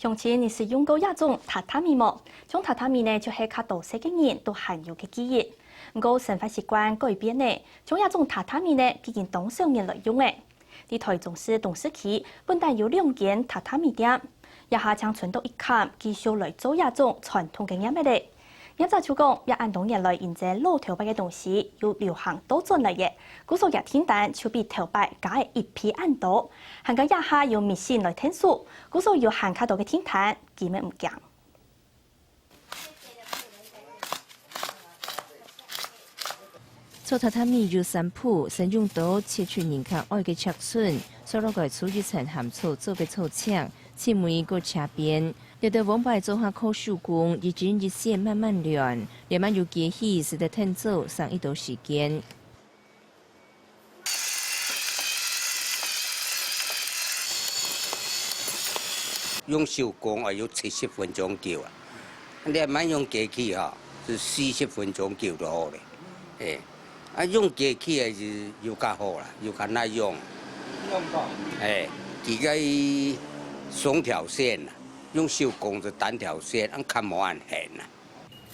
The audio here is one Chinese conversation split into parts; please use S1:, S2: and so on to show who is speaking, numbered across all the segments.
S1: 相信你是用过亚种榻榻米么？种榻榻米呢，就是较多些嘅人都含有嘅记忆。不过生活习惯改变呢，种亚种榻榻米呢，已经当上人来用诶。喺台中市东市区，本来有2间榻榻米店，一下将存到一坎，继续来做亚种传统嘅嘢嚟。一早就讲，也按多年来沿着老头摆嘅东西，又流行倒转嚟嘅，古数日天单就比头摆加嘅一批按多，行到一下用迷信来听数，古数有行卡到嘅天单，基本唔惊。
S2: 做榻榻米要3步，先用刀切出人家爱嘅尺寸，所落个处理成咸醋做嘅醋枪，切每个切边。有的王牌做下烤手工，一针一线慢慢练，连慢又结起，使得腾走上一段时间。
S3: 用手工要70分钟叫啊，你慢用机器哈，是40分钟叫就好咧。用机器是又较好啦，又较耐用。几个双条线啦。用手工就单条线，较无按线啦。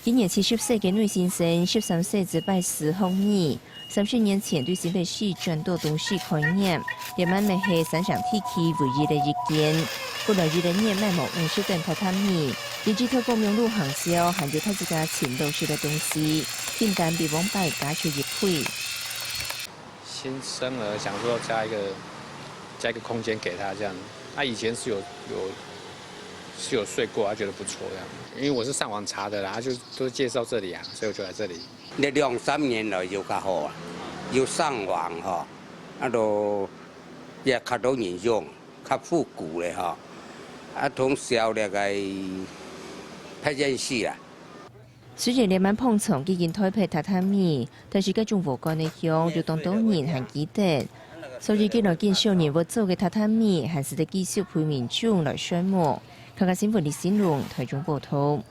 S2: 今年70岁嘅女先生，13岁只拜10红衣，30年前对新北市转到东市开业，连慢咪系三上地区唯一的一间。过来2年卖某50吨榻榻米，以及透过名路行销，含有他自家前都市的东西，订单比往摆加出1倍。
S4: 新生儿想说加一个空间给他这样，他以前是有睡过，他觉得不错这样。因为我是上网查的啦，他就都介绍这里啊，所以我就来这里。
S3: 你2、3年来又较好啊，又上网哈，也较多人用，较复古咧哈，通宵那个拍电视啦。
S2: 虽然连晚碰撞已经推配榻榻米，但是各种无干的香就当多年还记得。所以今来见少年要做嘅榻榻米，还是得继续陪民众来宣传。看看新闻李新龙台中报道。